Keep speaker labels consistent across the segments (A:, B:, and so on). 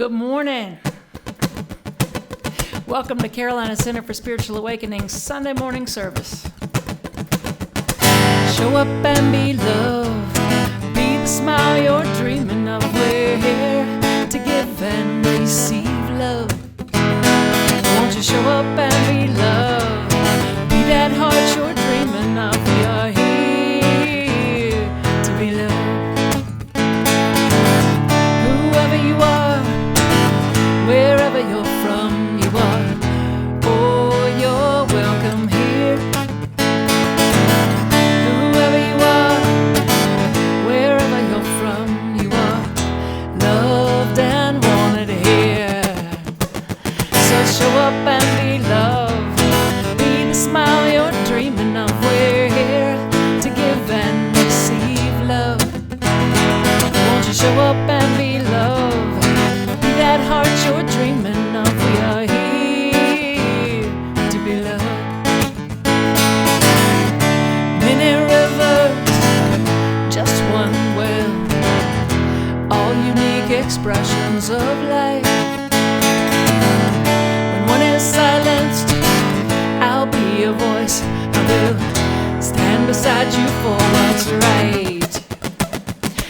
A: Good morning. Welcome to Carolina Center for Spiritual Awakening Sunday morning service. Show up and be loved. Be the smile you're dreaming of. We're here to give and receive love. Won't you show up and be loved? Be that heart you're dreaming of. We are here to be loved. Whoever you are, wherever you're from, you are. Oh, you're welcome here. Whoever you are, wherever you're from, you are loved and wanted here. So show up and be loved. Be the smile you're dreaming of. We're here to give and receive love. Won't you show up and be loved? Be that heart you're dreaming of. We are here to be loved. Many rivers, just one well, all unique expressions of life. When one is silenced, I'll be a voice. I will stand beside you for what's right.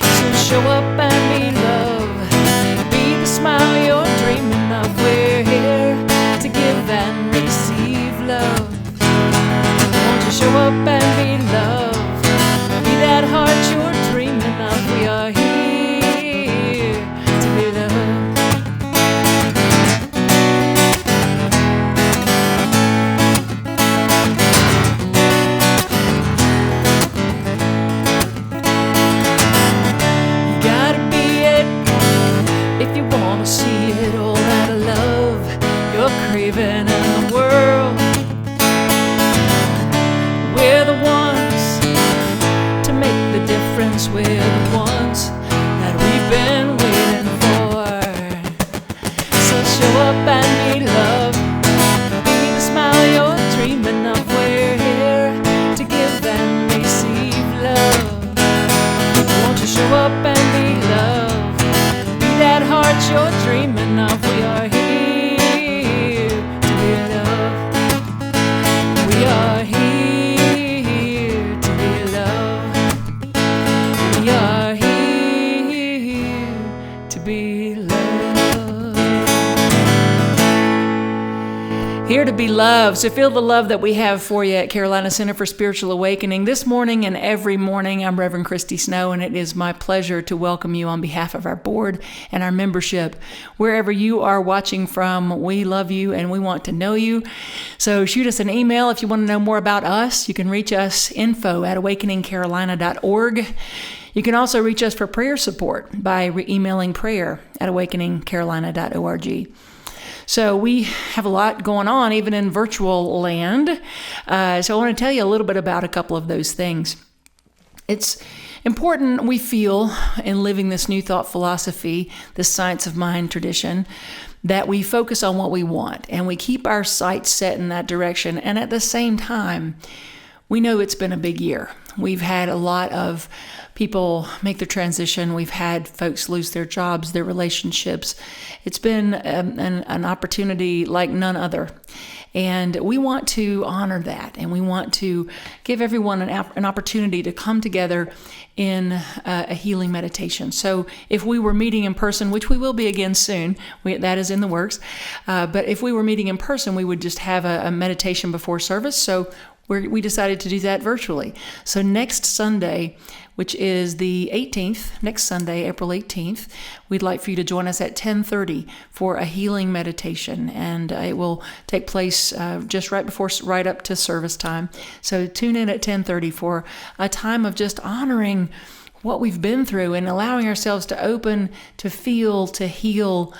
A: So show up and be loved. Be the smile you're dreaming of. We're here to give and receive love. Won't you show up and be loved? Be that heart you're dreaming of. We are here to be loved. You gotta be it if you wanna see it, all that love you're craving in the world. We're the ones to make the difference. We're the ones that we've been waiting for. So show up and be loved. Be the smile you're dreaming of. We're here to give and receive love. Won't you show up and be loved? Be that heart you're dreaming of. We are here to be loved. We are here to be loved. We are here to be loved. Here to be loved. So feel the love that we have for you at Carolina Center for Spiritual Awakening. This morning and every morning, I'm Reverend Christy Snow, and it is my pleasure to welcome you on behalf of our board and our membership. Wherever you are watching from, we love you and we want to know you. So shoot us an email if you want to know more about us. You can reach us info@awakeningcarolina.org. You can also reach us for prayer support by emailing prayer@awakeningcarolina.org. So we have a lot going on, even in virtual land. So I want to tell you a little bit about a couple of those things. It's important, we feel, in living this new thought philosophy, this science of mind tradition, that we focus on what we want and we keep our sights set in that direction. And at the same time, we know it's been a big year. We've had a lot of people make the transition. We've had folks lose their jobs, their relationships. It's been an opportunity like none other. And we want to honor that. And we want to give everyone an opportunity to come together in a healing meditation. So if we were meeting in person, which we will be again soon, that is in the works. But if we were meeting in person, we would just have a meditation before service. So we decided to do that virtually. So next Sunday, which is the 18th, next Sunday, April 18th, we'd like for you to join us at 10:30 for a healing meditation. And it will take place just right up to service time. So tune in at 10:30 for a time of just honoring what we've been through and allowing ourselves to open, to feel, to heal,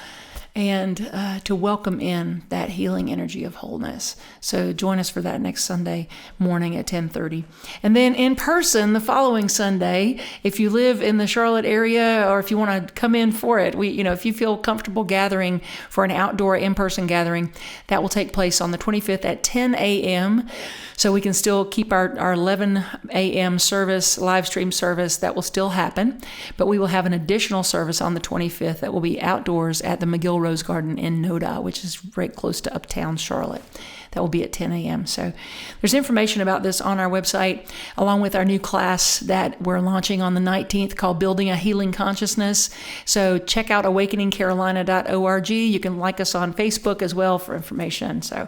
A: and to welcome in that healing energy of wholeness. So join us for that next Sunday morning at 10:30. And then in person the following Sunday, if you live in the Charlotte area or if you want to come in for it, if you feel comfortable gathering for an outdoor in-person gathering, that will take place on the 25th at 10 a.m. So we can still keep our 11 a.m. service, live stream service. That will still happen, but we will have an additional service on the 25th that will be outdoors at the McGill Rose Garden in Noda, which is right close to uptown Charlotte. That will be at 10 a.m. So there's information about this on our website, along with our new class that we're launching on the 19th called Building a Healing Consciousness. So check out awakeningcarolina.org. You can like us on Facebook as well for information. So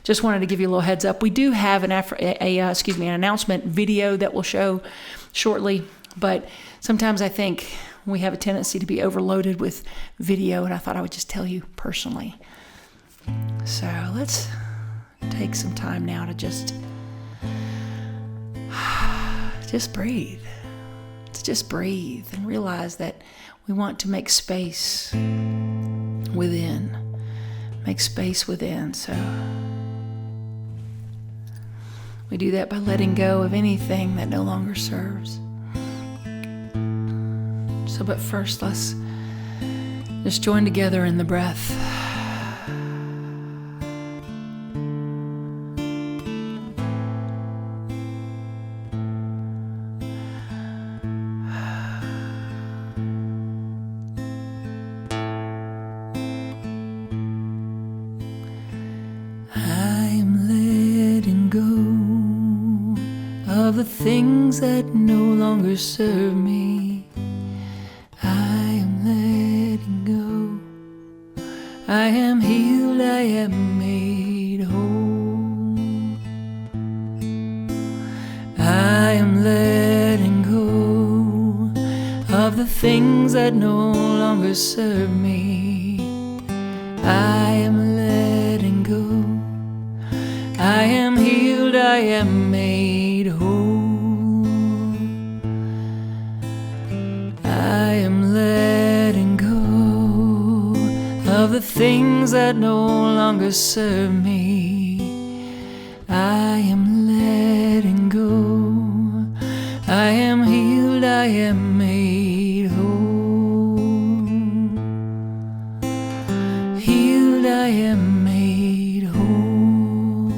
A: just wanted to give you a little heads up. We do have an announcement video that we'll show shortly, but sometimes I think we have a tendency to be overloaded with video, and I thought I would just tell you personally. So let's take some time now to just breathe. To just breathe and realize that we want to make space within. Make space within. So we do that by letting go of anything that no longer serves. So, but first, let's just join together in the breath. Of the things that no longer serve me, I am letting go. I am healed, I am made whole. I am letting go of the things that no longer serve me. I am letting go. I am healed, I am made whole. I am letting go of the things that no longer serve me. I am letting go. I am healed, I am made whole. Healed, I am made whole.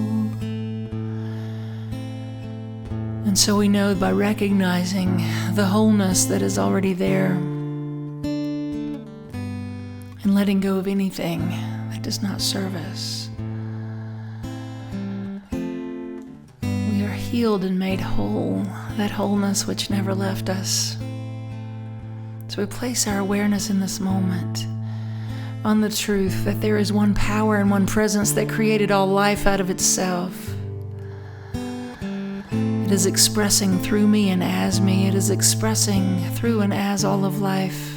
A: And so we know by recognizing the wholeness that is already there and letting go of anything that does not serve us, we are healed and made whole, that wholeness which never left us. So we place our awareness in this moment on the truth that there is one power and one presence that created all life out of itself. It is expressing through me and as me. It is expressing through and as all of life.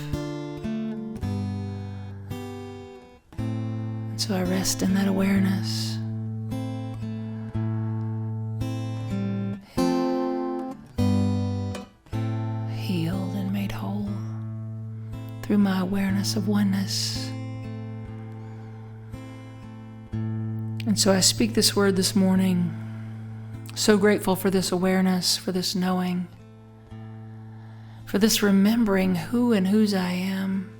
A: So I rest in that awareness. Healed and made whole through my awareness of oneness. And so I speak this word this morning. So grateful for this awareness, for this knowing, for this remembering who and whose I am,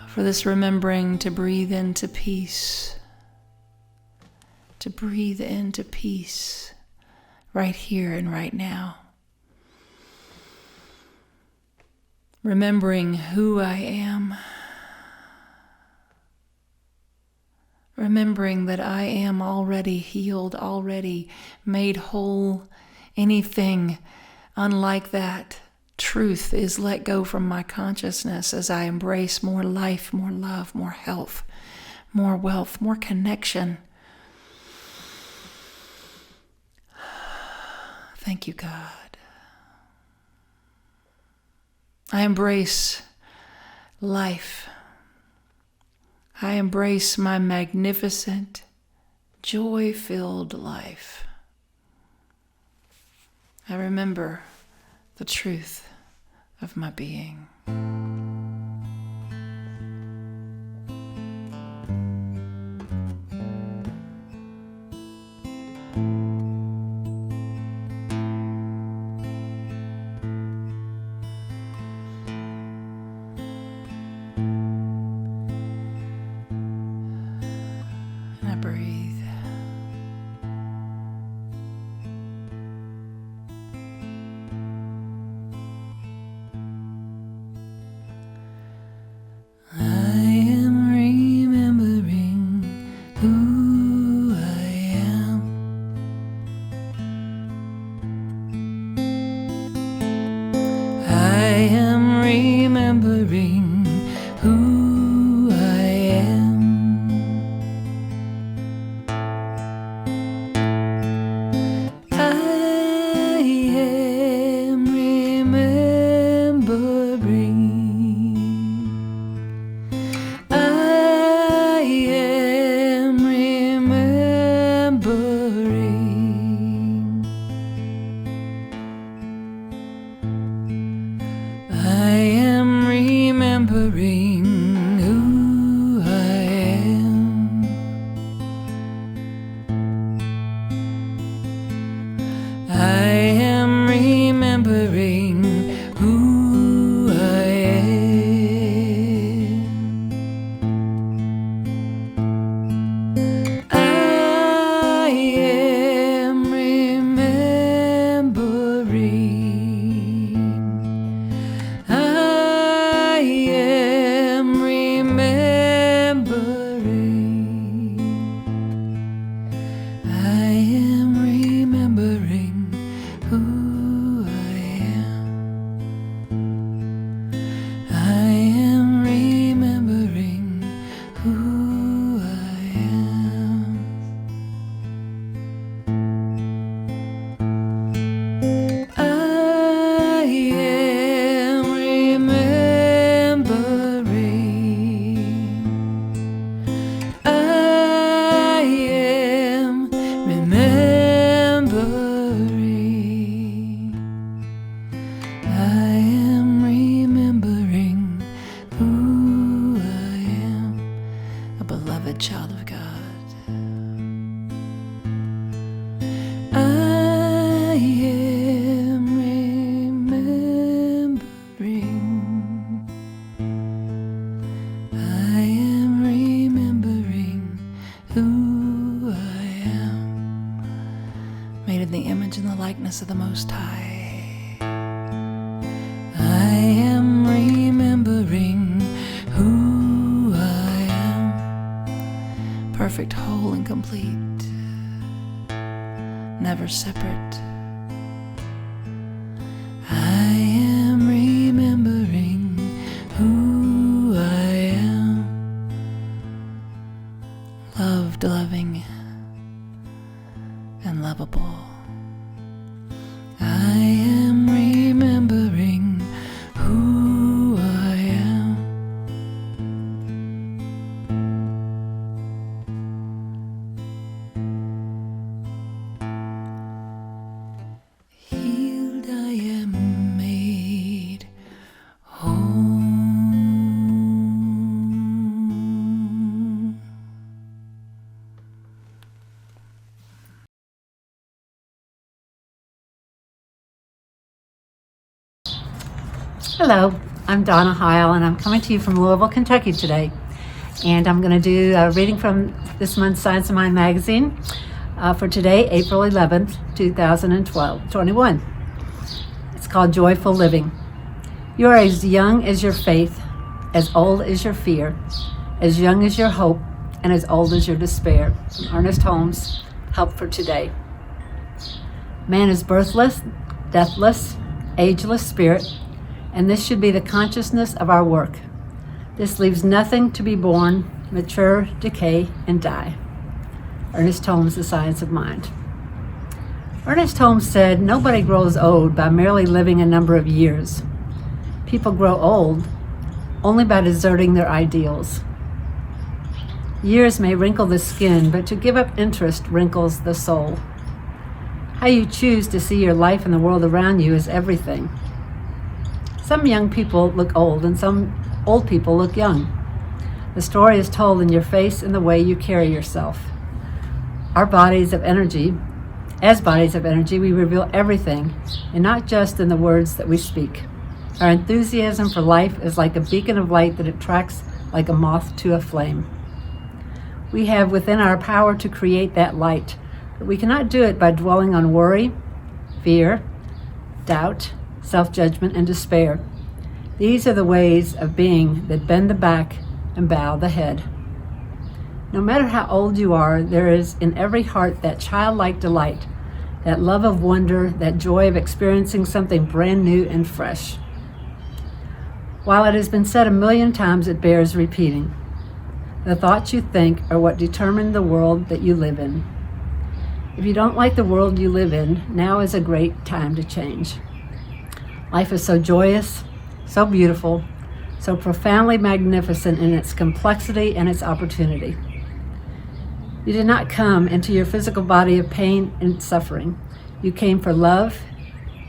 A: for this remembering to breathe into peace, to breathe into peace right here and right now. Remembering who I am. Remembering that I am already healed, already made whole. Anything unlike that truth is let go from my consciousness as I embrace more life, more love, more health, more wealth, more connection. Thank you, God. I embrace life. I embrace my magnificent, joy-filled life. I remember the truth of my being. And I breathe. Child of God. I am remembering. I am remembering who I am. Made in the image and the likeness of the Most High. I am remembering who I am. Perfect, whole, and complete, never separate. I am remembering who I am, loved, loving, and lovable. I am remembering who I am. Healed, I am made whole.
B: Hello, I'm Donna Heil, and I'm coming to you from Louisville, Kentucky today. And I'm going to do a reading from this month's Science of Mind magazine for today, April 11th, 2021. It's called Joyful Living. You are as young as your faith, as old as your fear, as young as your hope, and as old as your despair. From Ernest Holmes, Help for Today. Man is birthless, deathless, ageless spirit, and this should be the consciousness of our work. This leaves nothing to be born, mature, decay, and die. Ernest Holmes, The Science of Mind. Ernest Holmes said, "Nobody grows old by merely living a number of years. People grow old only by deserting their ideals. Years may wrinkle the skin, but to give up interest wrinkles the soul. How you choose to see your life and the world around you is everything. Some young people look old and some old people look young. The story is told in your face and the way you carry yourself. As bodies of energy, we reveal everything, and not just in the words that we speak. Our enthusiasm for life is like a beacon of light that attracts like a moth to a flame. We have within our power to create that light, but we cannot do it by dwelling on worry, fear, doubt, self-judgment, and despair. These are the ways of being that bend the back and bow the head. No matter how old you are, there is in every heart that childlike delight, that love of wonder, that joy of experiencing something brand new and fresh. While it has been said 1,000,000 times, it bears repeating. The thoughts you think are what determine the world that you live in. If you don't like the world you live in, now is a great time to change. Life is so joyous, so beautiful, so profoundly magnificent in its complexity and its opportunity. You did not come into your physical body of pain and suffering. You came for love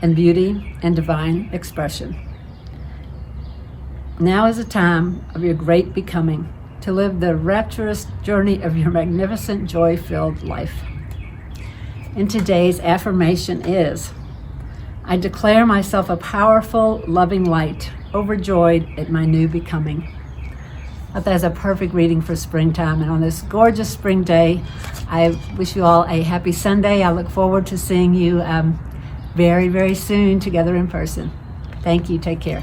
B: and beauty and divine expression. Now is a time of your great becoming, to live the rapturous journey of your magnificent, joy-filled life. And today's affirmation is, I declare myself a powerful, loving light, overjoyed at my new becoming. I thought that was a perfect reading for springtime. And on this gorgeous spring day, I wish you all a happy Sunday. I look forward to seeing you very, very soon together in person. Thank you. Take care.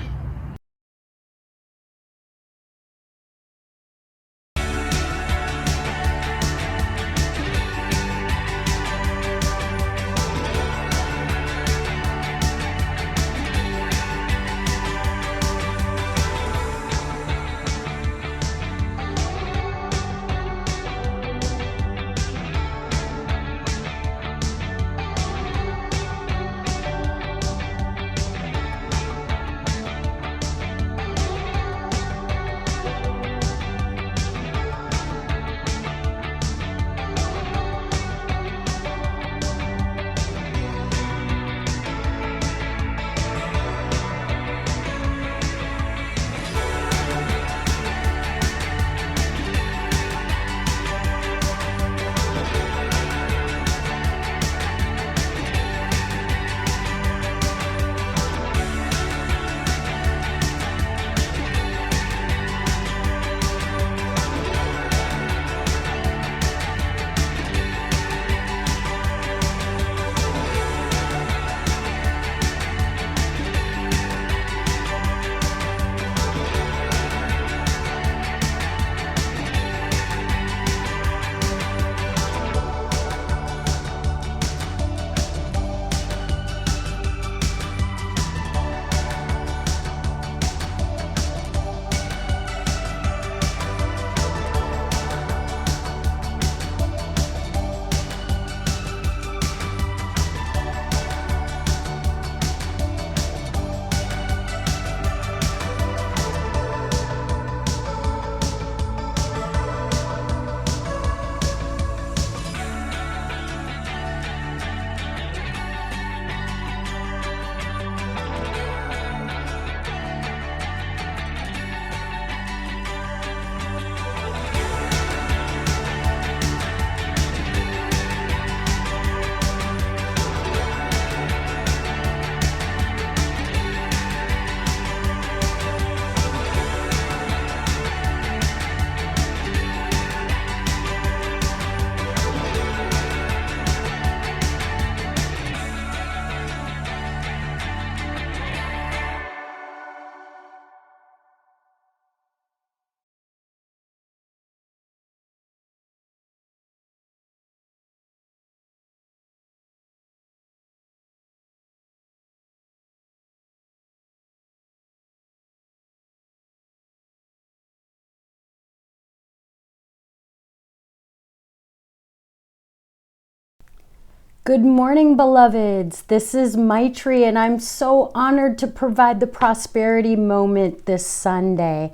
C: Good morning, beloveds. This is Maitri, and I'm so honored to provide the prosperity moment this Sunday.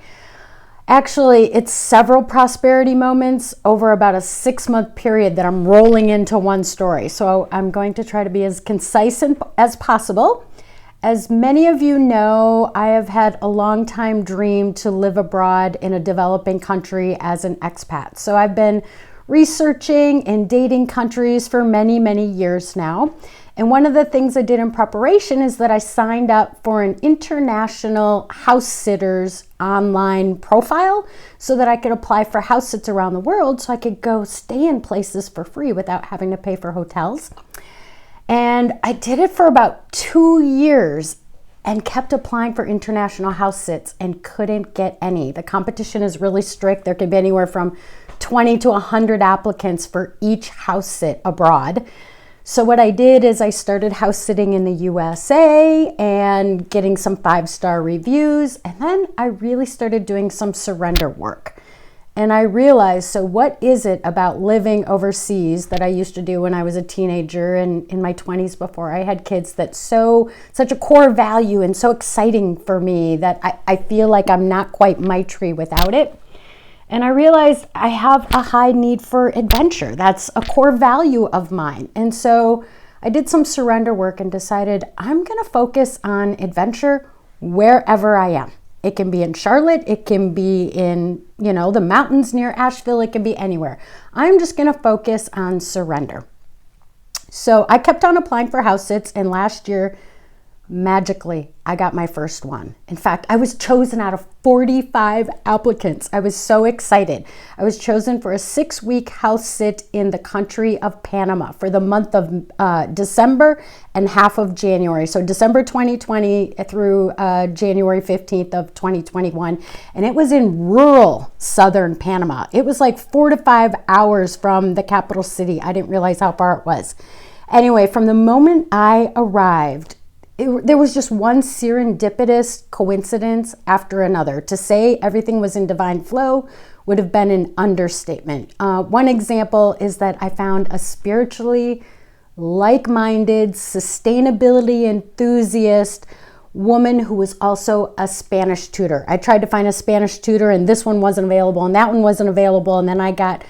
C: Actually, it's several prosperity moments over about a 6-month period that I'm rolling into one story. So I'm going to try to be as concise as possible As many of you know, I have had a long time dream to live abroad in a developing country as an expat. So I've been researching and dating countries for many, many years now. And one of the things I did in preparation is that I signed up for an international house sitters online profile so that I could apply for house sits around the world so I could go stay in places for free without having to pay for hotels. And I did it for about 2 years and kept applying for international house sits and couldn't get any. The competition is really strict. There could be anywhere from 20 to 100 applicants for each house sit abroad. So what I did is I started house sitting in the USA and getting some 5-star reviews. And then I really started doing some surrender work. And I realized, so what is it about living overseas that I used to do when I was a teenager and in my 20s before I had kids that's such a core value and so exciting for me that I feel like I'm not quite Maitri without it. And I realized I have a high need for adventure. That's a core value of mine. And so I did some surrender work and decided I'm going to focus on adventure wherever I am. It can be in Charlotte, it can be in, the mountains near Asheville, it can be anywhere. I'm just gonna focus on surrender. So I kept on applying for house sits, and last year, magically, I got my first one. In fact, I was chosen out of 45 applicants. I was so excited. I was chosen for a 6-week house sit in the country of Panama for the month of December and half of January. So December 2020 through January 15th of 2021. And it was in rural southern Panama. It was like 4 to 5 hours from the capital city. I didn't realize how far it was. Anyway, from the moment I arrived, there was just one serendipitous coincidence after another. To say everything was in divine flow would have been an understatement. One example is that I found a spiritually like-minded, sustainability enthusiast woman who was also a Spanish tutor. I tried to find a Spanish tutor and this one wasn't available and that one wasn't available, and then I got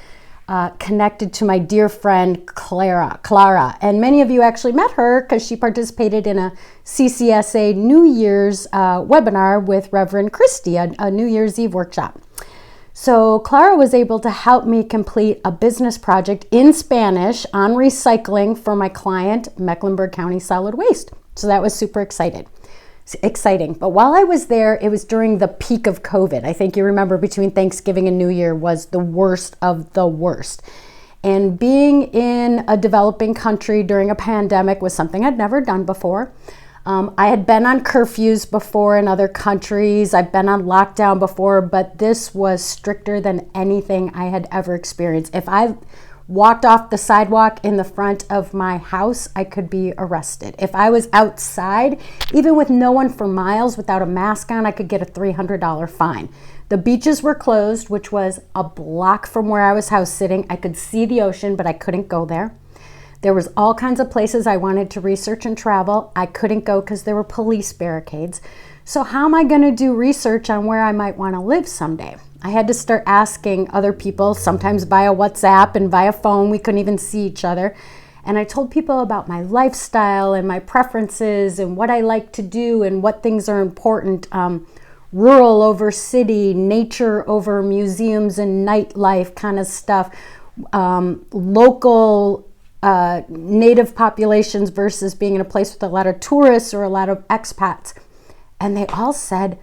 C: connected to my dear friend Clara, and many of you actually met her because she participated in a Ccsa New Year's webinar with Reverend Christy, a New Year's Eve workshop. So Clara was able to help me complete a business project in Spanish on recycling for my client, Mecklenburg County Solid Waste. So that was super exciting. But while I was there, it was during the peak of COVID. I think you remember between Thanksgiving and New Year was the worst of the worst. And being in a developing country during a pandemic was something I'd never done before. I had been on curfews before in other countries. I've been on lockdown before, but this was stricter than anything I had ever experienced. If I walked off the sidewalk in the front of my house, I could be arrested. If I was outside, even with no one for miles without a mask on, I could get a $300 fine. The beaches were closed, which was a block from where I was house sitting. I could see the ocean, but I couldn't go there. There was all kinds of places I wanted to research and travel. I couldn't go because there were police barricades. So how am I going to do research on where I might want to live someday? I had to start asking other people, sometimes via WhatsApp and via phone. We couldn't even see each other. And I told people about my lifestyle and my preferences and what I like to do and what things are important. Rural over city, nature over museums and nightlife kind of stuff. Local native populations versus being in a place with a lot of tourists or a lot of expats. And they all said,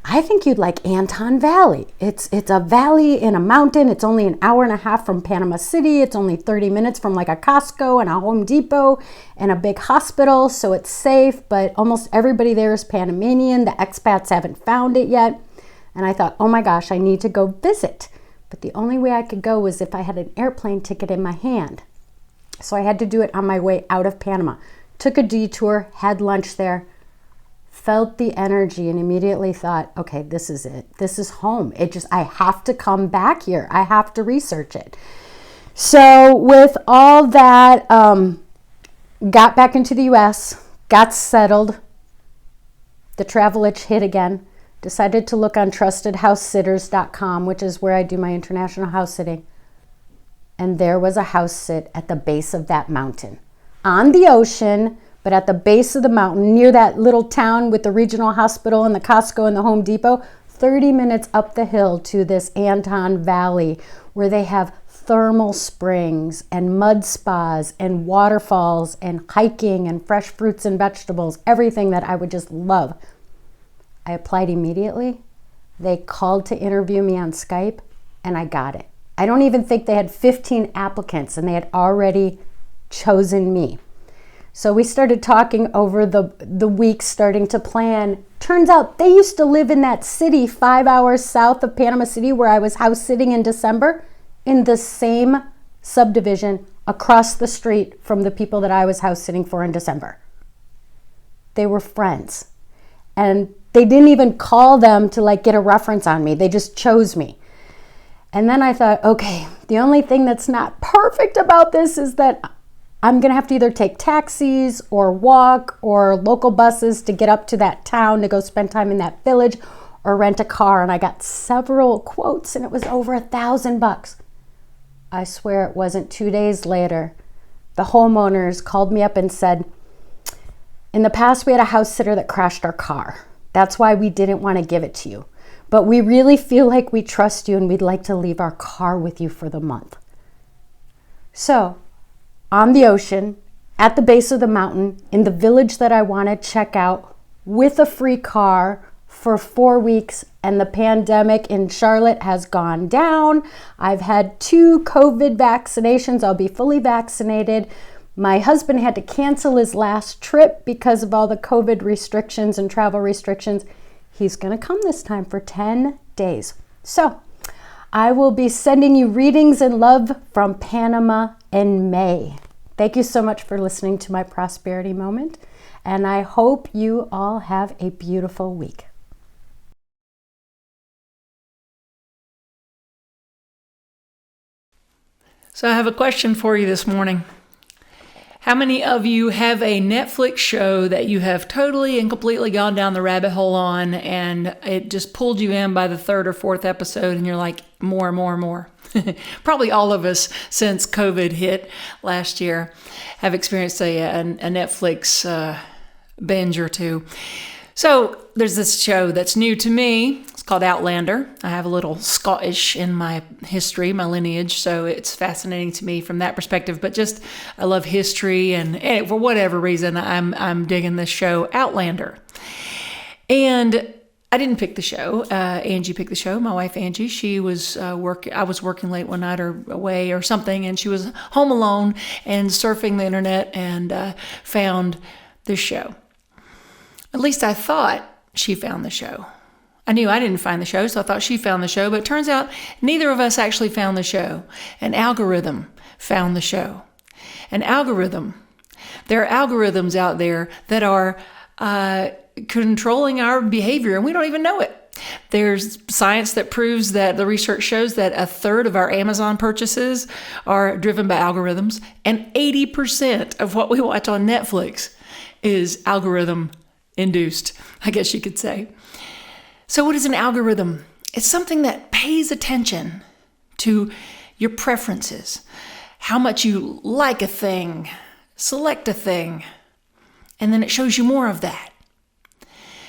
C: I think you'd like Anton Valley. It's a valley in a mountain. It's only an hour and a half from Panama City. It's only 30 minutes from like a Costco and a Home Depot and a big hospital. So it's safe, but almost everybody there is Panamanian. The expats haven't found it yet. And I thought, oh my gosh, I need to go visit. But the only way I could go was if I had an airplane ticket in my hand. So I had to do it on my way out of Panama. Took a detour, had lunch there, felt the energy and immediately thought, okay, this is it. This is home. I have to come back here. I have to research it. So with all that, got back into the US, got settled. The travel itch hit again. Decided to look on trustedhousesitters.com, which is where I do my international house sitting. And there was a house sit at the base of that mountain on the ocean, but at the base of the mountain, near that little town with the regional hospital and the Costco and the Home Depot, 30 minutes up the hill to this Anton Valley, where they have thermal springs and mud spas and waterfalls and hiking and fresh fruits and vegetables, everything that I would just love. I applied immediately. They called to interview me on Skype, and I got it. I don't even think they had 15 applicants, and they had already chosen me. So we started talking over the weeks, starting to plan. Turns out they used to live in that city 5 hours south of Panama City where I was house sitting in December, in the same subdivision across the street from the people that I was house sitting for in December. They were friends. And they didn't even call them to like get a reference on me. They just chose me. And then I thought, okay, the only thing that's not perfect about this is that I'm going to have to either take taxis or walk or local buses to get up to that town to go spend time in that village, or rent a car. And I got several quotes, and it was over $1,000. I swear it wasn't 2 days later. The homeowners called me up and said, in the past we had a house sitter that crashed our car. That's why we didn't want to give it to you. But we really feel like we trust you and we'd like to leave our car with you for the month. So, on the ocean, at the base of the mountain, in the village that I want to check out, with a free car for 4 weeks, and the pandemic in Charlotte has gone down. I've had 2 COVID vaccinations. I'll be fully vaccinated. My husband had to cancel his last trip because of all the COVID restrictions and travel restrictions. He's going to come this time for 10 days. So I will be sending you readings and love from Panama in May. Thank you so much for listening to my prosperity moment, and I hope you all have a beautiful week.
A: So I have a question for you this morning. How many of you have a Netflix show that you have totally and completely gone down the rabbit hole on, and it just pulled you in by the 3rd or 4th episode, and you're like, more, more, more? Probably all of us, since COVID hit last year, have experienced a Netflix binge or two. So there's this show that's new to me. It's called Outlander. I have a little Scottish in my history, my lineage, so it's fascinating to me from that perspective. But just, I love history, and for whatever reason, I'm digging this show, Outlander. And I didn't pick the show. Angie picked the show. My wife Angie. She was I was working late one night or away or something, and she was home alone and surfing the internet and found this show. At least I thought she found the show. I knew I didn't find the show, so I thought she found the show, but it turns out neither of us actually found the show. An algorithm found the show. An algorithm. There are algorithms out there that are controlling our behavior, and we don't even know it. There's science that proves that the research shows that 1/3 of our Amazon purchases are driven by algorithms, and 80% of what we watch on Netflix is algorithm induced, I guess you could say. So what is an algorithm? It's something that pays attention to your preferences, how much you like a thing, select a thing, and then it shows you more of that.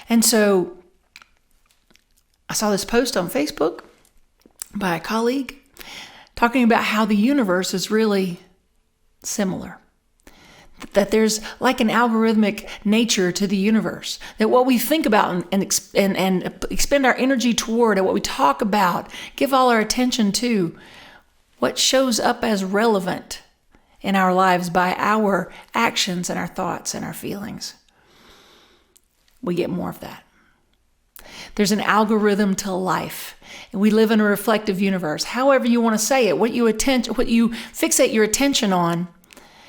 A: And so I saw this post on Facebook by a colleague talking about how the universe is really similar. That there's like an algorithmic nature to the universe. That what we think about and expend our energy toward, and what we talk about, give all our attention to, what shows up as relevant in our lives by our actions and our thoughts and our feelings. We get more of that. There's an algorithm to life, and we live in a reflective universe. However you want to say it, what you fixate your attention on,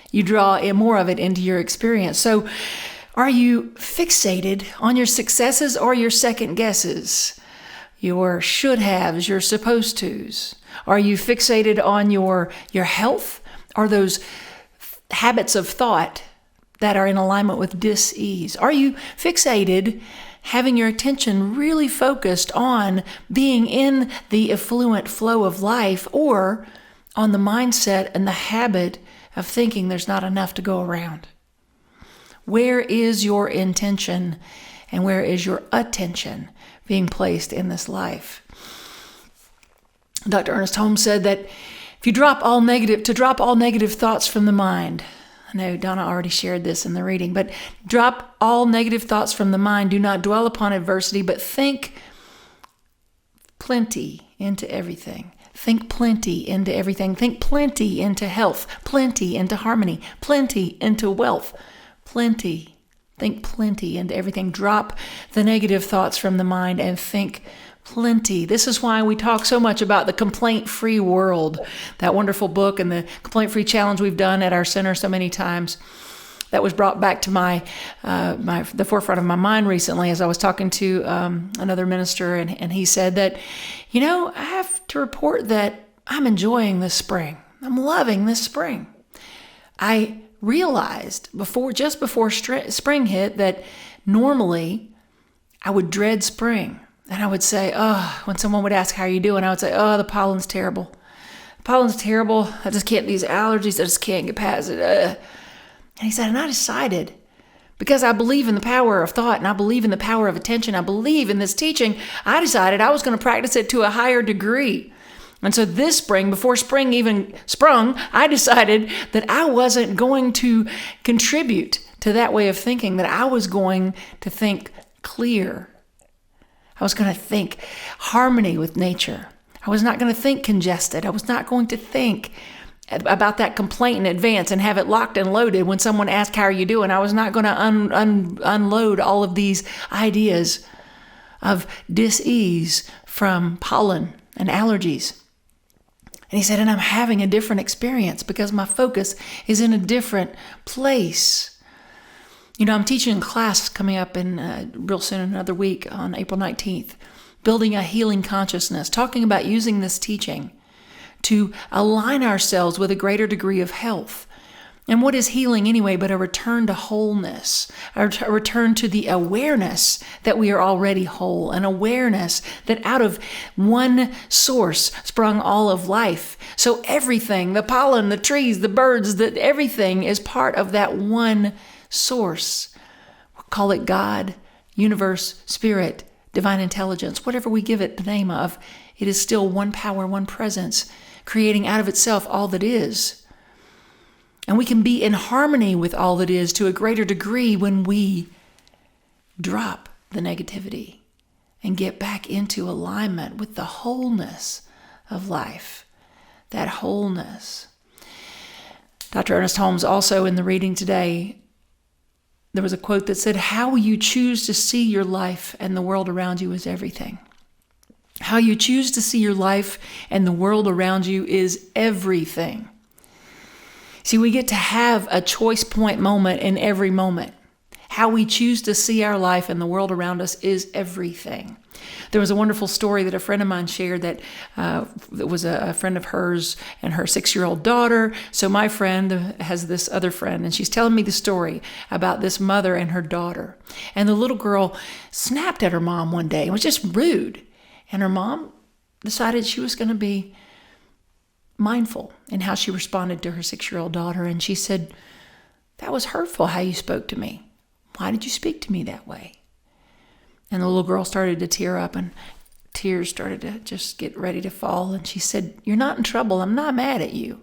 A: you draw more of it into your experience. So are you fixated on your successes or your second guesses? Your should haves, your supposed tos? Are you fixated on your health, or those habits of thought that are in alignment with dis-ease? Are you fixated, having your attention really focused on being in the affluent flow of life, or on the mindset and the habit of thinking there's not enough to go around? Where is your intention and where is your attention being placed in this life? Dr. Ernest Holmes said that if you drop all negative thoughts from the mind, I know Donna already shared this in the reading, but drop all negative thoughts from the mind. Do not dwell upon adversity, but think plenty into everything. Think plenty into everything. Think plenty into health, plenty into harmony, plenty into wealth, plenty. Think plenty into everything. Drop the negative thoughts from the mind and think plenty. This is why we talk so much about the complaint-free world, that wonderful book and the complaint-free challenge we've done at our center so many times. That was brought back to the forefront of my mind recently as I was talking to another minister, and he said that, I have to report that I'm enjoying this spring. I'm loving this spring. I realized just before spring hit that normally I would dread spring. And I would say, when someone would ask, how are you doing? I would say, the pollen's terrible. The pollen's terrible. I just can't, these allergies, I just can't get past it. And he said, and I decided, because I believe in the power of thought and I believe in the power of attention, I believe in this teaching, I decided I was going to practice it to a higher degree. And so this spring, before spring even sprung, I decided that I wasn't going to contribute to that way of thinking, that I was going to think clear. I was going to think harmony with nature. I was not going to think congested. I was not going to think about that complaint in advance and have it locked and loaded when someone asked, how are you doing? I was not going to unload all of these ideas of dis-ease from pollen and allergies. And he said, and I'm having a different experience because my focus is in a different place. I'm teaching a class coming up in real soon, another week on April 19th, building a healing consciousness, talking about using this teaching to align ourselves with a greater degree of health. And what is healing anyway but a return to wholeness, a return to the awareness that we are already whole, an awareness that out of one source sprung all of life. So everything, the pollen, the trees, the birds, everything is part of that one source. We'll call it God, universe, spirit, divine intelligence, whatever we give it the name of. It is still one power, one presence, creating out of itself all that is. And we can be in harmony with all that is to a greater degree when we drop the negativity and get back into alignment with the wholeness of life, that wholeness. Dr. Ernest Holmes also in the reading today, there was a quote that said, how you choose to see your life and the world around you is everything. How you choose to see your life and the world around you is everything. See, we get to have a choice point moment in every moment. How we choose to see our life and the world around us is everything. There was a wonderful story that a friend of mine shared that was a friend of hers and her 6-year-old daughter. So my friend has this other friend, and she's telling me the story about this mother and her daughter. And the little girl snapped at her mom one day. It was just rude. And her mom decided she was going to be mindful in how she responded to her 6-year-old daughter. And she said, that was hurtful how you spoke to me. Why did you speak to me that way? And the little girl started to tear up and tears started to just get ready to fall. And she said, you're not in trouble. I'm not mad at you.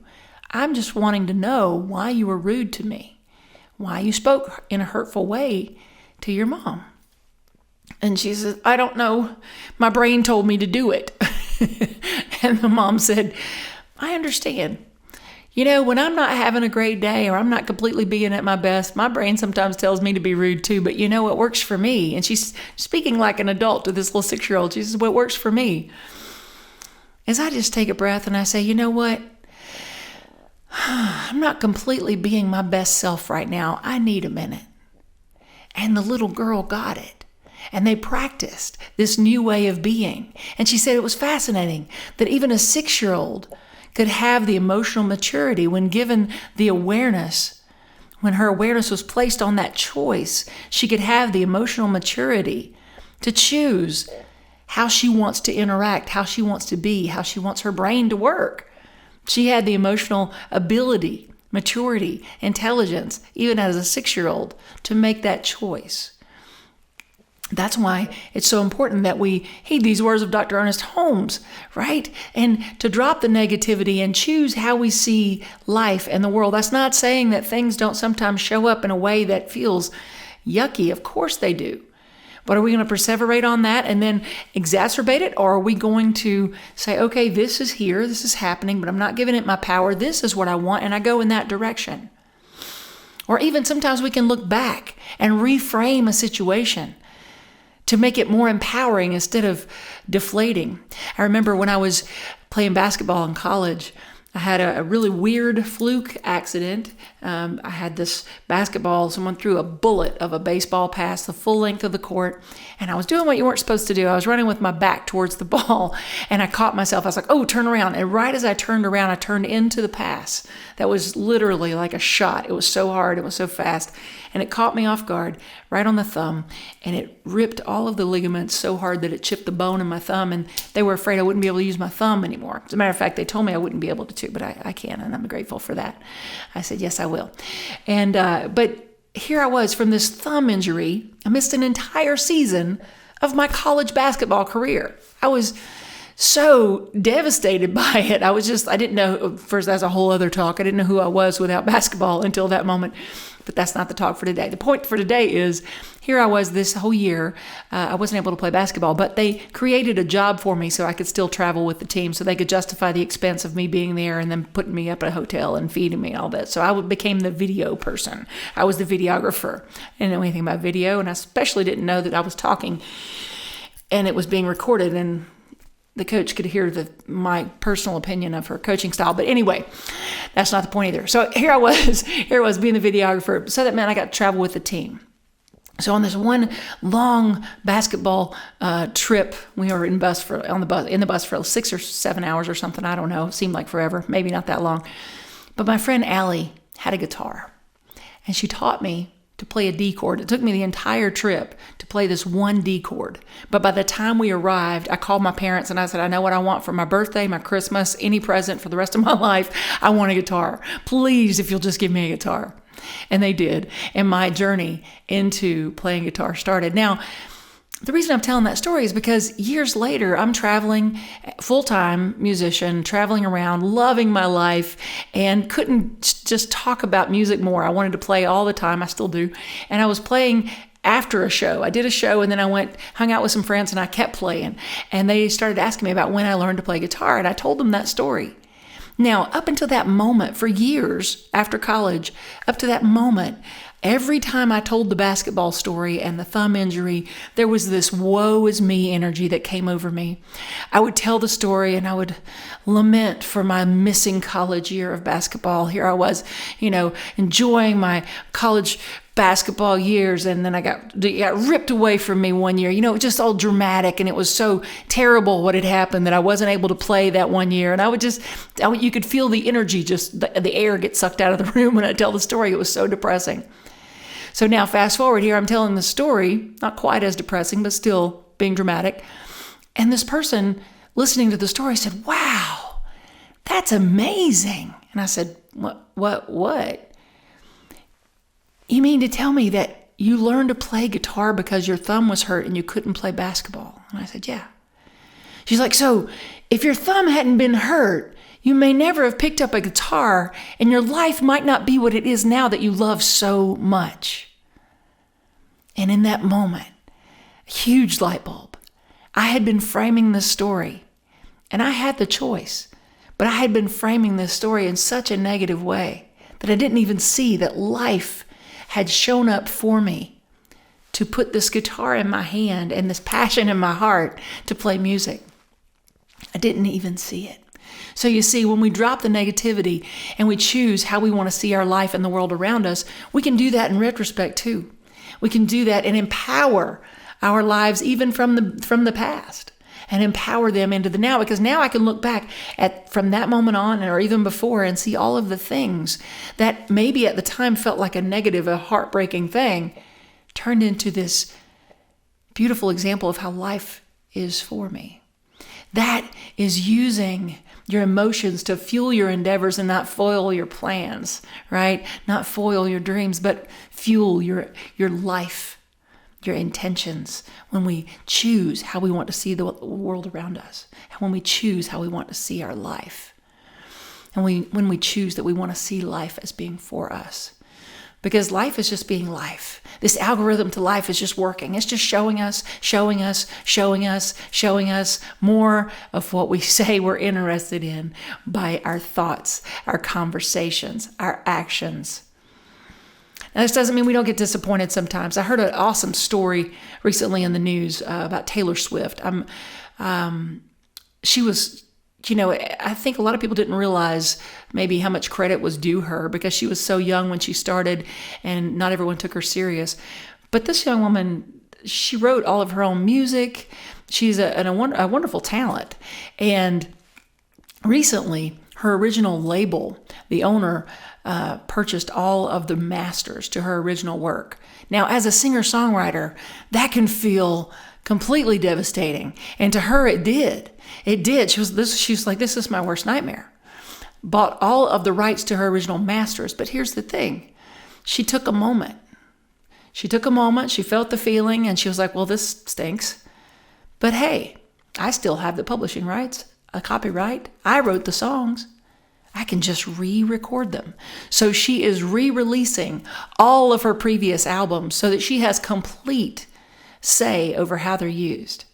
A: I'm just wanting to know why you were rude to me, why you spoke in a hurtful way to your mom. And she said, I don't know. My brain told me to do it. And the mom said, I understand. When I'm not having a great day or I'm not completely being at my best, my brain sometimes tells me to be rude too, but what works for me? And she's speaking like an adult to this little 6-year-old. She says, what works for me is I just take a breath and I say, you know what? I'm not completely being my best self right now. I need a minute. And the little girl got it. And they practiced this new way of being. And she said it was fascinating that even a 6-year-old could have the emotional maturity when given the awareness, when her awareness was placed on that choice, she could have the emotional maturity to choose how she wants to interact, how she wants to be, how she wants her brain to work. She had the emotional ability, maturity, intelligence, even as a 6-year-old, to make that choice. That's why it's so important that we heed these words of Dr. Ernest Holmes, right? And to drop the negativity and choose how we see life and the world. That's not saying that things don't sometimes show up in a way that feels yucky. Of course they do. But are we going to perseverate on that and then exacerbate it? Or are we going to say, okay, this is here, this is happening, but I'm not giving it my power. This is what I want, and I go in that direction. Or even sometimes we can look back and reframe a situation to make it more empowering instead of deflating. I remember when I was playing basketball in college, I had a really weird fluke accident. I had this basketball, someone threw a bullet of a baseball past the full length of the court, and I was doing what you weren't supposed to do. I was running with my back towards the ball, and I caught myself. I was like, oh, turn around. And right as I turned around, I turned into the pass. That was literally like a shot. It was so hard. It was so fast. And it caught me off guard right on the thumb, and it ripped all of the ligaments so hard that it chipped the bone in my thumb, and they were afraid I wouldn't be able to use my thumb anymore. As a matter of fact, they told me I wouldn't be able to, but I can, and I'm grateful for that. I said, yes, I will. And but here I was from this thumb injury. I missed an entire season of my college basketball career. I was so devastated by it. I didn't know, first that's a whole other talk. I didn't know who I was without basketball until that moment. But that's not the talk for today. The point for today is, here I was this whole year. I wasn't able to play basketball, but they created a job for me so I could still travel with the team, so they could justify the expense of me being there and then putting me up at a hotel and feeding me all that. So I became the video person. I was the videographer. I didn't know anything about video, and I especially didn't know that I was talking and it was being recorded, and the coach could hear my personal opinion of her coaching style. But anyway, that's not the point either. So here I was being the videographer. So that meant I got to travel with the team. So on this one long basketball trip, we were in the bus for 6 or 7 hours or something. I don't know. It seemed like forever. Maybe not that long. But my friend Allie had a guitar, and she taught me to play a D chord. It took me the entire trip to play this one D chord. But by the time we arrived, I called my parents and I said, I know what I want for my birthday, my Christmas, any present for the rest of my life. I want a guitar. Please, if you'll just give me a guitar. And they did. And my journey into playing guitar started. Now, the reason I'm telling that story is because years later, I'm traveling, full-time musician, traveling around, loving my life, and couldn't just talk about music more. I wanted to play all the time. I still do. And I was playing after a show. I did a show, and then I hung out with some friends, and I kept playing. And they started asking me about when I learned to play guitar, and I told them that story. Now, up until that moment, for years after college, up to that moment, every time I told the basketball story and the thumb injury, there was this woe is me energy that came over me. I would tell the story and I would lament for my missing college year of basketball. Here I was, enjoying my college basketball years, and then I got ripped away from me one year. Just all dramatic, and it was so terrible what had happened that I wasn't able to play that one year. And you could feel the energy, just the air get sucked out of the room when I tell the story. It was so depressing. So now fast forward here, I'm telling the story, not quite as depressing, but still being dramatic. And this person listening to the story said, wow, that's amazing. And I said, what? You mean to tell me that you learned to play guitar because your thumb was hurt and you couldn't play basketball? And I said, yeah. She's like, so if your thumb hadn't been hurt, you may never have picked up a guitar, and your life might not be what it is now that you love so much. And in that moment, a huge light bulb. I had been framing this story, and I had the choice, but I had been framing this story in such a negative way that I didn't even see that life had shown up for me to put this guitar in my hand and this passion in my heart to play music. I didn't even see it. So you see, when we drop the negativity and we choose how we want to see our life and the world around us, we can do that in retrospect too. We can do that and empower our lives even from the past, and empower them into the now, because now I can look back at from that moment on or even before and see all of the things that maybe at the time felt like a negative, a heartbreaking thing, turned into this beautiful example of how life is for me. That is using your emotions to fuel your endeavors and not foil your plans, right? Not foil your dreams, but fuel your life, your intentions. When we choose how we want to see the world around us, and when we choose how we want to see our life, and when we choose that we want to see life as being for us. Because life is just being life. This algorithm to life is just working. It's just showing us more of what we say we're interested in by our thoughts, our conversations, our actions. Now, this doesn't mean we don't get disappointed sometimes. I heard an awesome story recently in the news about Taylor Swift. She was, I think a lot of people didn't realize maybe how much credit was due her because she was so young when she started and not everyone took her serious. But this young woman, she wrote all of her own music. She's a wonderful talent. And recently, her original label, the owner, purchased all of the masters to her original work. Now, as a singer-songwriter, that can feel completely devastating. And to her, it did. It did. She was like, this is my worst nightmare. Bought all of the rights to her original masters. But here's the thing. She took a moment. She felt the feeling, and she was like, well, this stinks. But hey, I still have the publishing rights, a copyright. I wrote the songs. I can just re-record them. So she is re-releasing all of her previous albums so that she has complete say over how they're used.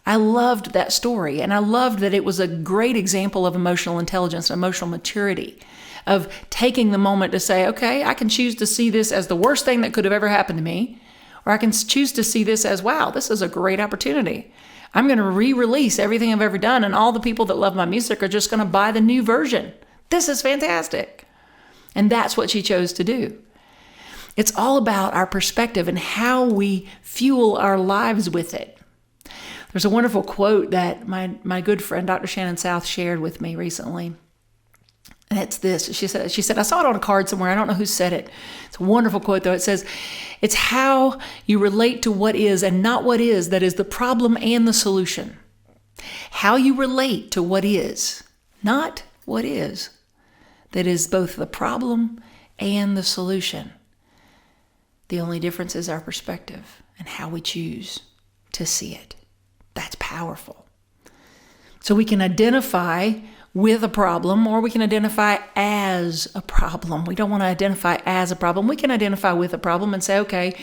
A: I loved that story, and I loved that it was a great example of emotional intelligence and emotional maturity, of taking the moment to say, okay, I can choose to see this as the worst thing that could have ever happened to me, or I can choose to see this as, wow, this is a great opportunity. I'm going to re-release everything I've ever done, and all the people that love my music are just going to buy the new version. This is fantastic. And that's what she chose to do. It's all about our perspective and how we fuel our lives with it. There's a wonderful quote that my good friend, Dr. Shannon South, shared with me recently. And it's this. She said, I saw it on a card somewhere. I don't know who said it. It's a wonderful quote, though. It says, it's how you relate to what is and not what is that is the problem and the solution. How you relate to what is, not what is, that is both the problem and the solution. The only difference is our perspective and how we choose to see it. That's powerful. So we can identify with a problem, or we can identify as a problem. We don't want to identify as a problem. We can identify with a problem and say, okay,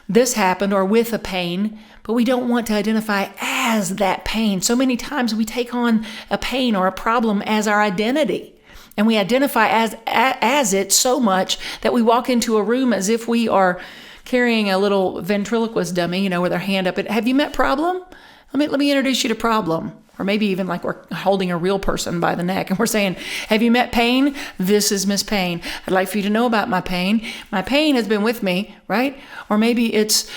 A: this happened, or with a pain, but we don't want to identify as that pain. So many times we take on a pain or a problem as our identity. And we identify as it so much that we walk into a room as if we are carrying a little ventriloquist dummy, with their hand up. Have you met problem? Let me introduce you to problem. Or maybe even like we're holding a real person by the neck and we're saying, have you met pain? This is Miss Pain. I'd like for you to know about my pain. My pain has been with me, right? Or maybe it's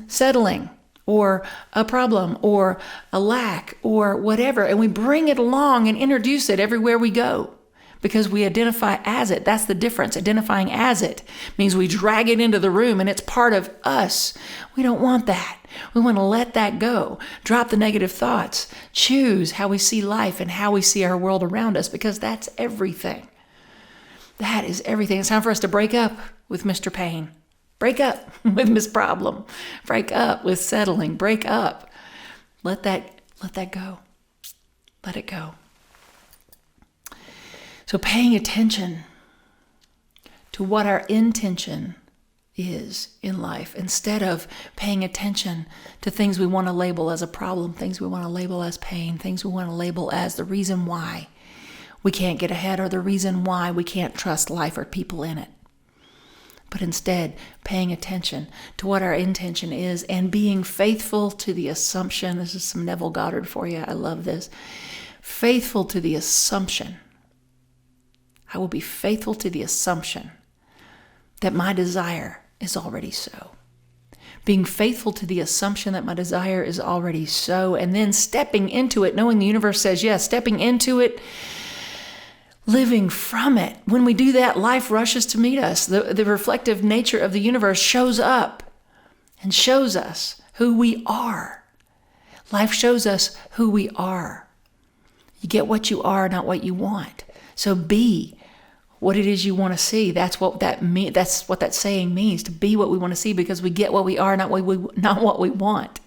A: settling, or a problem, or a lack, or whatever. And we bring it along and introduce it everywhere we go because we identify as it. That's the difference. Identifying as it means we drag it into the room and it's part of us. We don't want that. We want to let that go. Drop the negative thoughts. Choose how we see life and how we see our world around us, because that's everything. That is everything. It's time for us to break up with Mr. Pain. Break up with Miss Problem. Break up with settling. Break up. Let that go. Let it go. So paying attention to what our intention is in life, instead of paying attention to things we want to label as a problem, things we want to label as pain, things we want to label as the reason why we can't get ahead, or the reason why we can't trust life or people in it. But instead, paying attention to what our intention is and being faithful to the assumption. This is some Neville Goddard for you. I love this. Faithful to the assumption. I will be faithful to the assumption that my desire is already so. Being faithful to the assumption that my desire is already so, and then stepping into it, knowing the universe says yes, stepping into it, living from it. When we do that, life rushes to meet us. The reflective nature of the universe shows up and shows us who we are. Life shows us who we are. You get what you are, not what you want. So be what it is you want to see. That's what that saying means, to be what we want to see, because we get what we are, not what we want.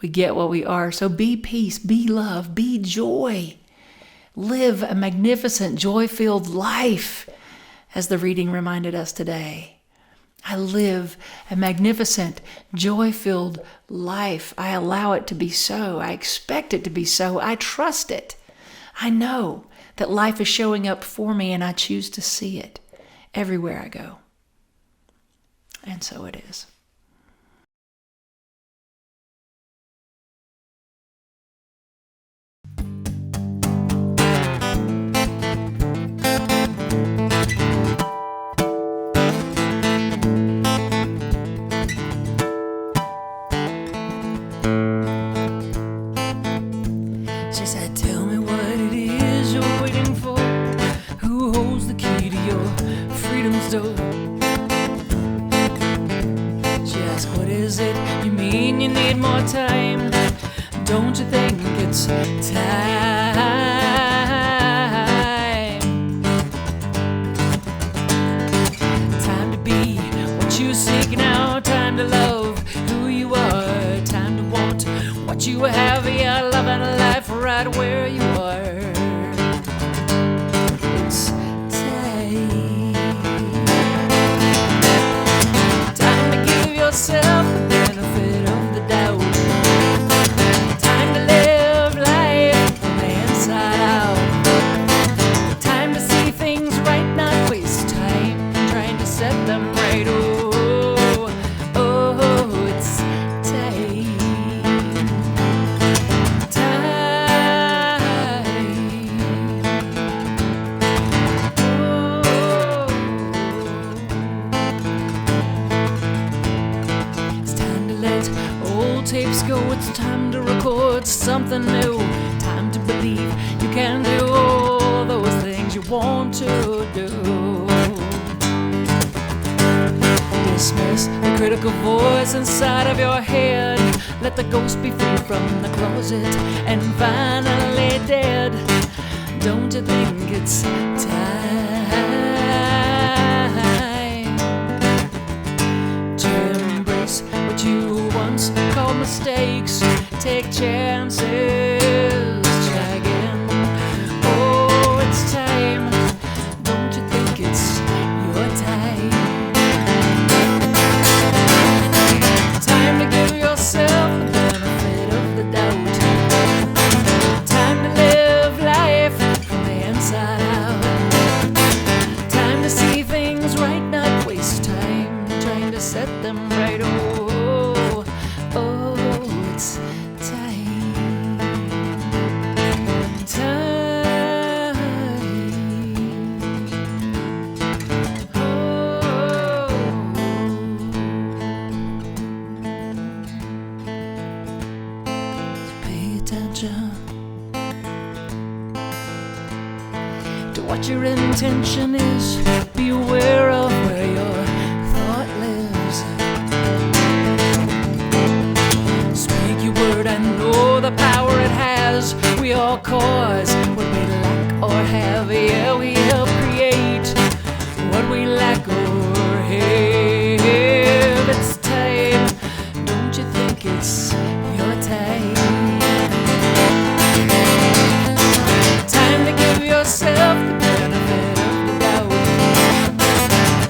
A: We get what we are. So be peace, be love, be joy. Live a magnificent, joy-filled life, as the reading reminded us today. I live a magnificent, joy-filled life. I allow it to be so. I expect it to be so. I trust it. I know that life is showing up for me, and I choose to see it everywhere I go. And so it is. She said, tell me what it is you're waiting for. Who holds the key to your freedom's door? She asked, what is it you mean you need more time? Don't you think it's time? Time to be what you seek now. Time to love who you are. Time to want what you have. Yeah, love and life right where you are. It's time. Time to give yourself the benefit of the doubt. Time to live life from the inside out. Time to see things right, not waste time trying to set them right. Oh, oh, it's time. It's time to let old tapes go. It's time to record something new. Time to believe you can do all those things you want to do. Dismiss the critical voice inside of your head. Let the ghost be free from the closet and finally dead. Don't you think it's time to embrace what you once called mistakes? Take chances, try again. Oh, it's time. Don't you think it's your time? Time to give yourself the benefit of the doubt. Time to live life from the inside out. Time to see things right, not waste time trying to set them right. Oh, oh, it's time. Time. Oh. Pay attention to what your intention is. Be aware of where your thought lives. Speak your word and know the power it has. We all cause what we lack or have. Yeah, we help create what we lack or have. It's time. Don't you think it's your time? Time to give yourself the benefit of the doubt.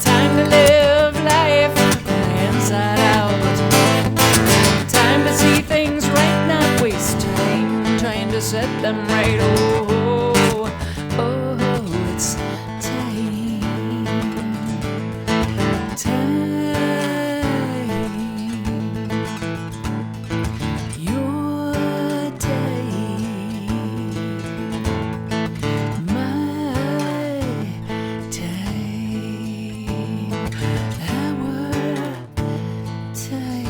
A: Time to live life from the inside out. Time to see things right, not waste time trying to set them right. Oh, oh, it's time. Time. Your time. My time. Our time.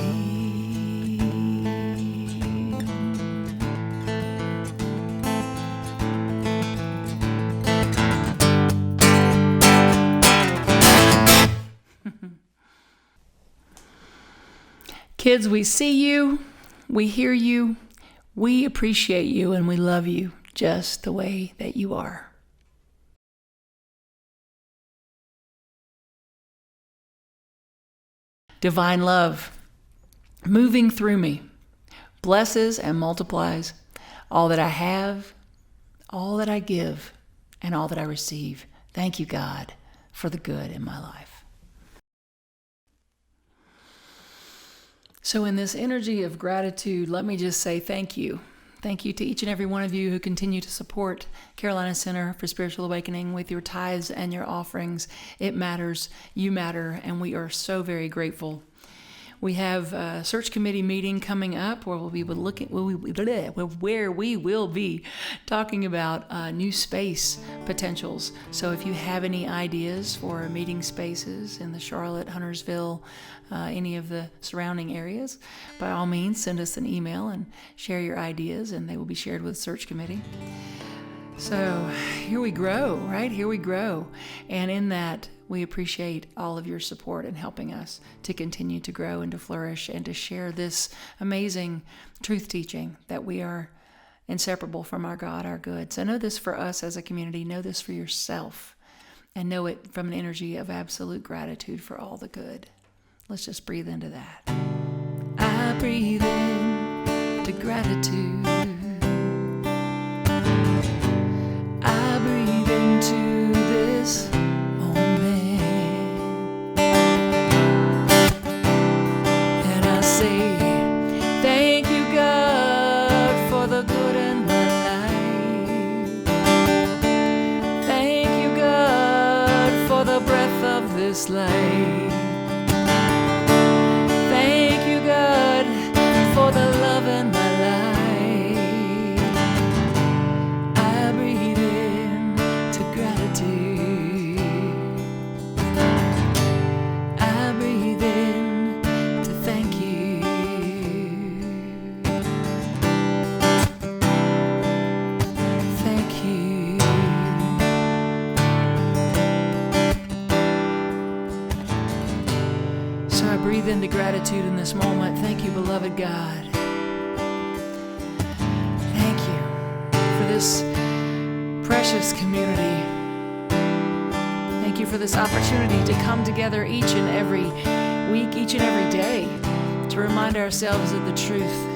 A: Kids, we see you, we hear you, we appreciate you, and we love you just the way that you are. Divine love, moving through me, blesses and multiplies all that I have, all that I give, and all that I receive. Thank you, God, for the good in my life. So in this energy of gratitude, let me just say thank you. Thank you to each and every one of you who continue to support Carolina Center for Spiritual Awakening with your tithes and your offerings. It matters, you matter, and we are so very grateful. We have a search committee meeting coming up where we will be talking about new space potentials. So if you have any ideas for meeting spaces in the Charlotte, Huntersville, any of the surrounding areas, by all means send us an email and share your ideas, and they will be shared with the search committee. So here we grow, right? Here we grow. And in that, we appreciate all of your support in helping us to continue to grow and to flourish and to share this amazing truth teaching that we are inseparable from our God, our good. So know this for us as a community. Know this for yourself. And know it from an energy of absolute gratitude for all the good. Let's just breathe into that. I breathe in to gratitude. I breathe into this moment, and I say, thank you, God, for the good in my life. Thank you, God, for the breath of this life. Thank you, God, for the love in my life. I breathe in to gratitude. I breathe in to thank you. Thank you. So I breathe into gratitude in this moment. Thank you, beloved God. Thank you for this precious community. Thank you for this opportunity to come together each and every week, each and every day, to remind ourselves of the truth.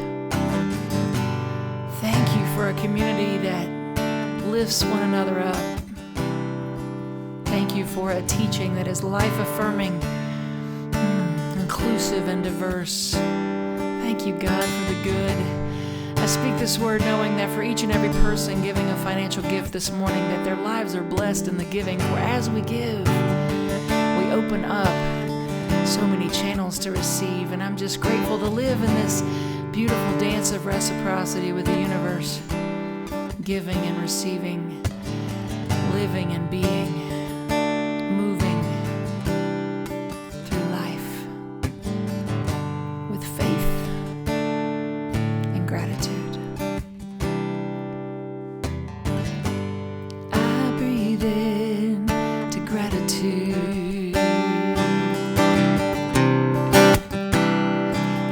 A: Thank you for a community that lifts one another up. Thank you for a teaching that is life-affirming, inclusive and diverse. Thank you, God, for the good. I speak this word knowing that for each and every person giving a financial gift this morning, that their lives are blessed in the giving. For as we give, we open up so many channels to receive. And I'm just grateful to live in this beautiful dance of reciprocity with the universe, giving and receiving, living and being, moving through life with faith and gratitude. I breathe in to gratitude,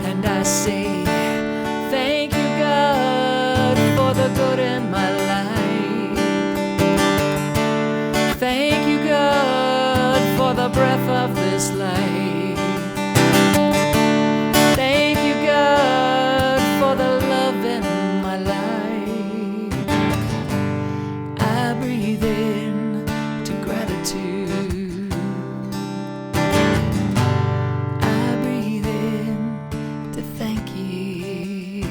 A: and I say, thank you, God, for the good in my life. Thank you, God, for the breath of this life. Thank you, God, for the love in my life. I breathe in to gratitude. I breathe in to thank you.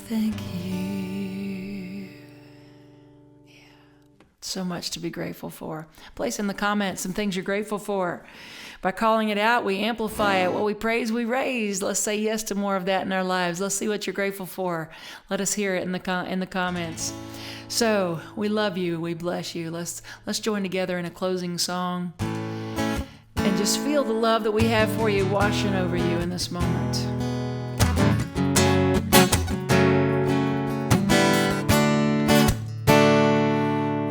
A: Thank you. Yeah. So much to be grateful for. Place in the comments some things you're grateful for. By calling it out, we amplify it. What we praise, we raise. Let's say yes to more of that in our lives. Let's see what you're grateful for. Let us hear it in the comments. So we love you. We bless you. Let's join together in a closing song and just feel the love that we have for you washing over you in this moment.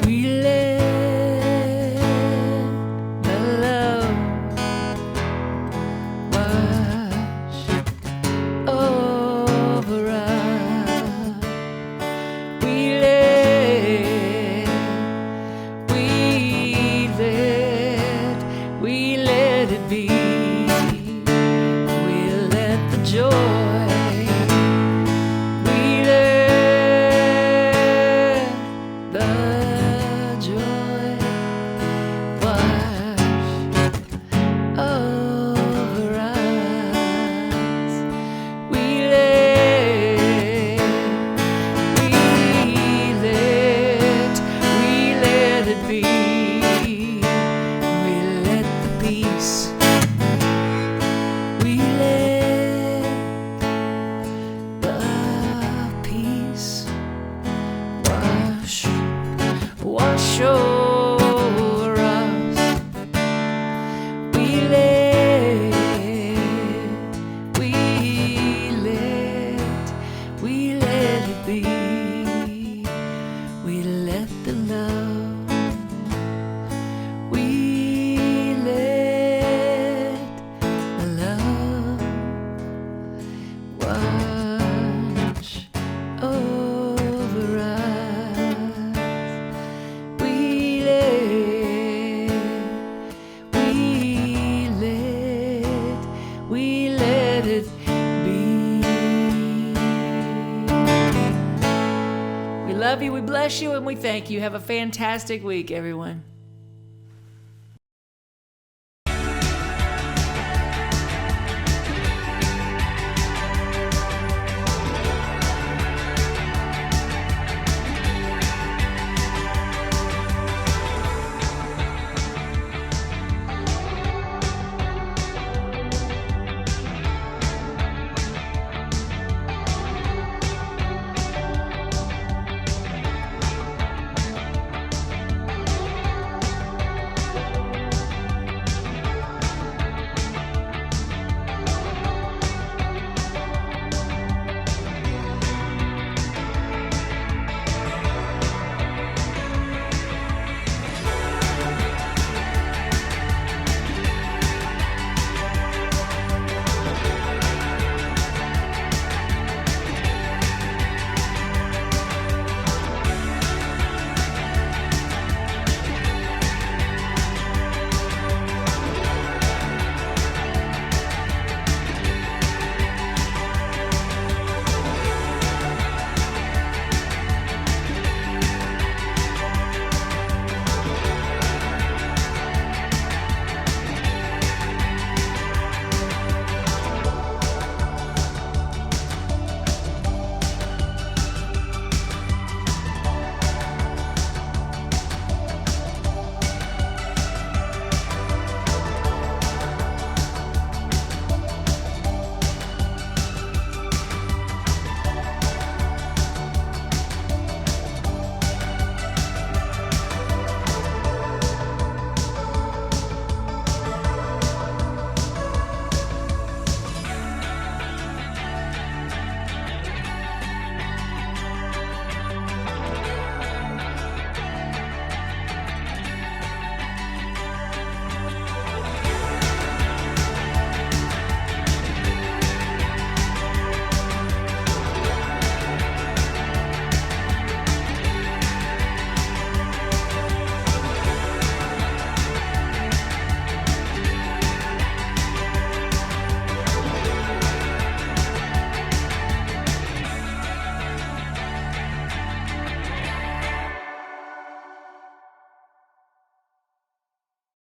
A: We let the love wash over watch over us. We let it be. We love you, we bless you, and we thank you. Have a fantastic week, everyone.